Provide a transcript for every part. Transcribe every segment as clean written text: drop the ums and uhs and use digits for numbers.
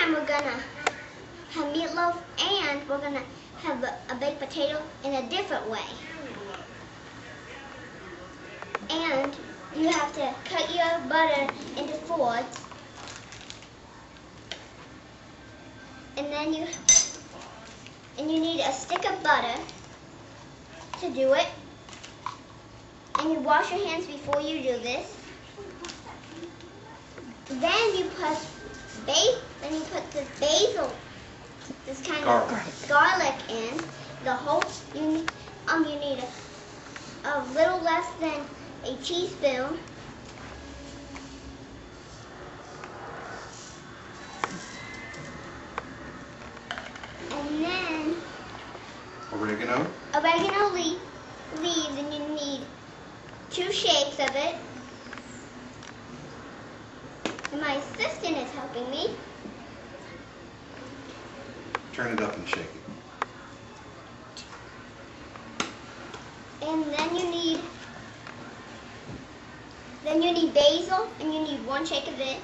time we're gonna have meatloaf and we're gonna have a baked potato in a different way. And you have to cut your butter into fourths. And then you need a stick of butter to do it. And you wash your hands before you do this. Then you put this basil, this kind of garlic in. You need a little less than a teaspoon. And then oregano leaves, and you need 2 shakes of it. And my assistant is helping me. Turn it up and shake it. And then you need basil, and you need 1 shake of it.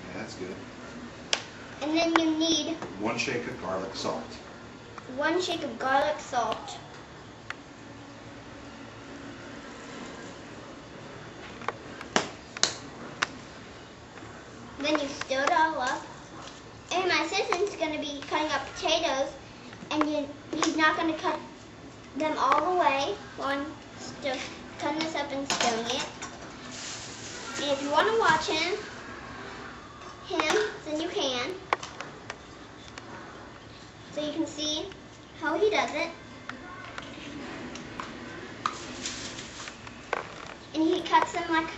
Yeah, that's good. And then you need 1 shake of garlic salt. 1 shake of garlic salt. Then you stir it all up. And my assistant's going to be cutting up potatoes, and he's not going to cut them all the way while I'm cutting this up and stirring it. And if you want to watch him, then you can. So you can see how he does it. And he cuts them like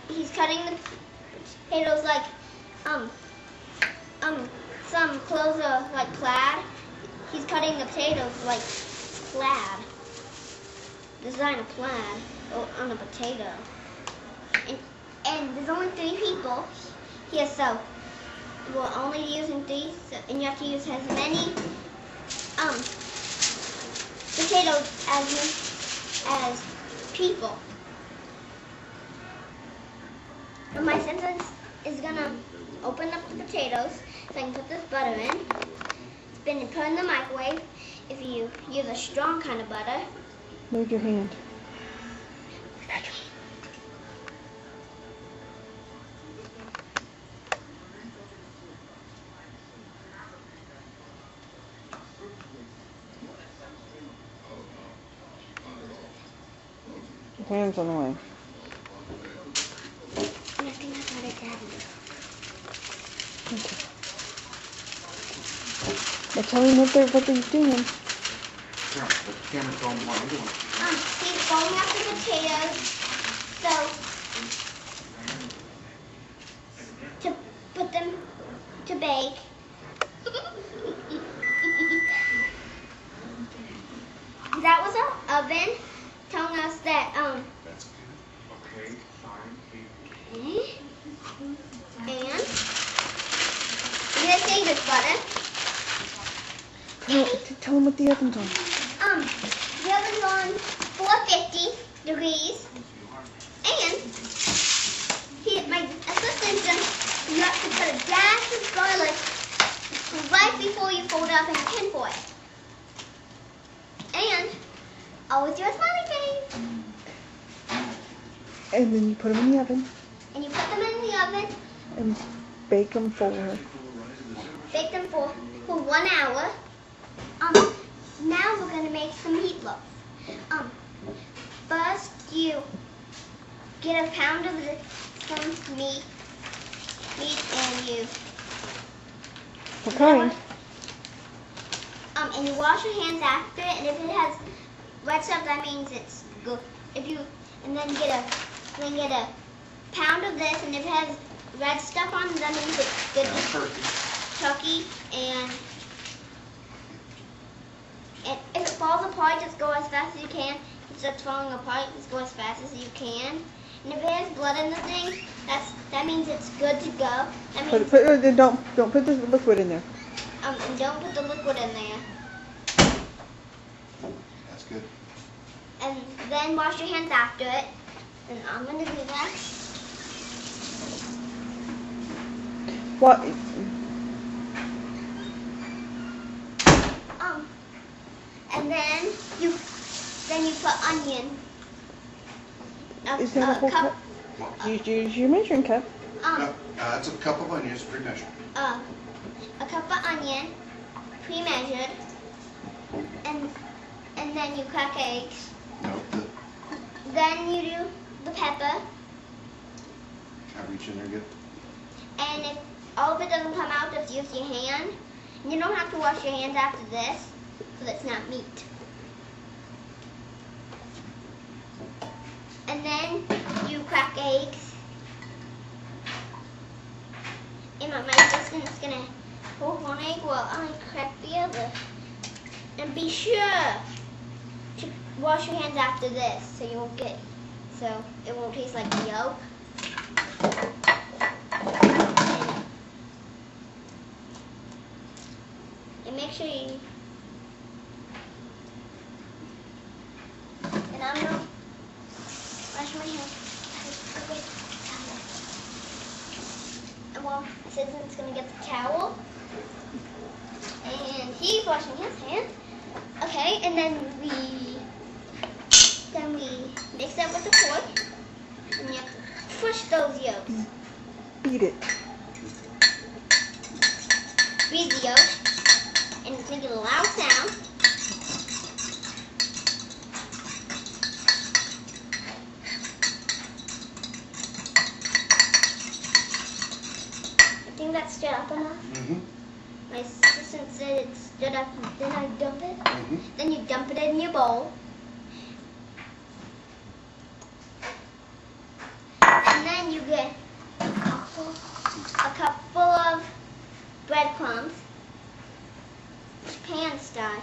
he's cutting the potatoes like some clothes are like plaid. He's cutting the potatoes like plaid. Design a plaid on a potato. And there's only 3 people here, so we're only using 3, and you have to use as many potatoes as people. And my assistant is gonna open up the potatoes so I can put this butter in. Then you put in the microwave if you use a strong kind of butter. Move your hand. Hands on the way. Okay. Now tell him what they're doing. Yeah, the camera's going while I'm doing it. He's folding up the potatoes, so to put them to bake. That was our oven telling us that That's good. Okay, fine. And this is butter. No, tell him what the oven's on. The oven's on 450 degrees, and my assistant's you have to put a dash of garlic right before you fold up in tin foil. And always do a smiley face. And then you put them in the oven. And you put them in the oven. And bake them for 1 hour. Now we're gonna make some meatloaf. First you get a pound of some meat, and you. what kind? And you wash your hands after it, and if it has red stuff, that means it's good. And then get a pound of this, and if it has red stuff on it, that means it's good. Turkey, and if it falls apart, just go as fast as you can. If it starts falling apart, just go as fast as you can. And if it has blood in the thing, that means it's good to go. That means, don't put the liquid in there. and don't put the liquid in there. That's good. And then wash your hands after it. And I'm gonna do that. What? And then you put onion. Is that a whole cup? Use your measuring cup. That's a cup of onions, pre-measured. A cup of onion, pre-measured, and then you crack eggs. No, Then you do the pepper, I reach in there and get. and if all of it doesn't come out, just use your hand. And you don't have to wash your hands after this, because it's not meat. And then you crack eggs. And my assistant's gonna hold one egg while I crack the other. And be sure to wash your hands after this, so it won't taste like the yolk. And make sure you. And I'm gonna wash my hands. And well, Citizen's gonna get the towel. And he's washing his hands. Okay, and then we mix that with the fork. And you have to push those yolks. Beat it. Beat the yolks. And it's making a loud sound. I think that stood up enough. Mm-hmm. My assistant said it stood up, then I dump it. Mm-hmm. Then you dump it in your bowl. And then you get a couple of breadcrumbs, pan style.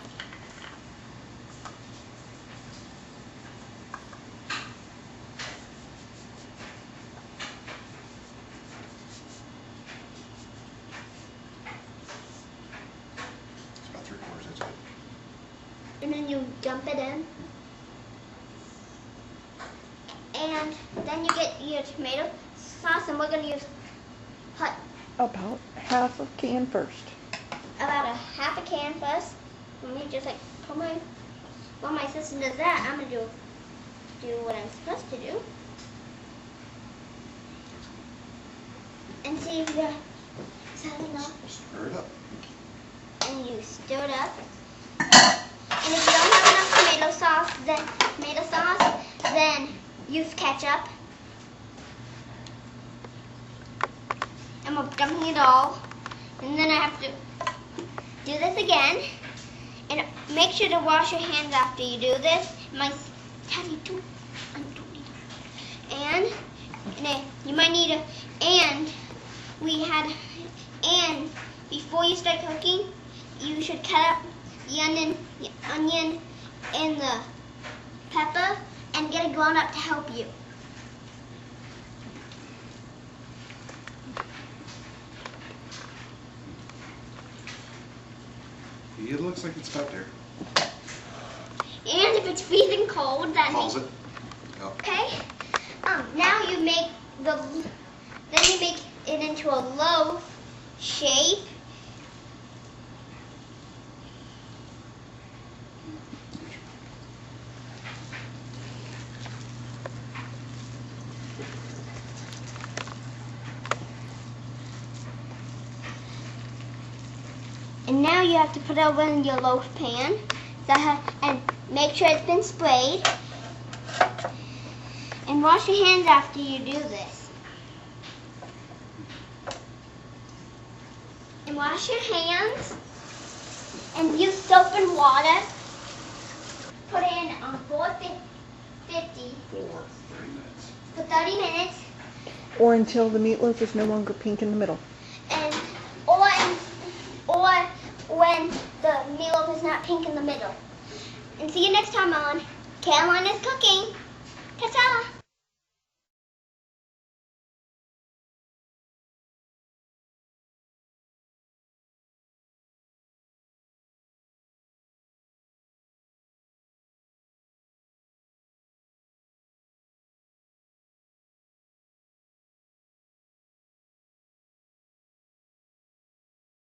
It's about 3/4, that's good. And then you dump it in. And then you get your tomato sauce, and we're going to use About half a can first. about a half a can first. Let me just put while my sister does that, I'm going to do what I'm supposed to do. And see if you're setting up. Stir it up. And you stir it up. And if you don't have enough tomato sauce, then use ketchup. And we're dumping it all. And then I have to do this again. And make sure to wash your hands after you do this. And you might need and before you start cooking, you should cut up the onion and the pepper and get a grown up to help you. It looks like it's about there. And if it's freezing cold, that Pause means it. Oh. okay. Now you make it into a loaf shape. And now you have to put it over in your loaf pan and make sure it's been sprayed. And wash your hands after you do this. And wash your hands and use soap and water. Put it in on 450 For 30 minutes. for 30 minutes. Or until the meatloaf is no longer pink in the middle. And or when the meatloaf is not pink in the middle. And see you next time on Caroline is Cooking. Ta-ta!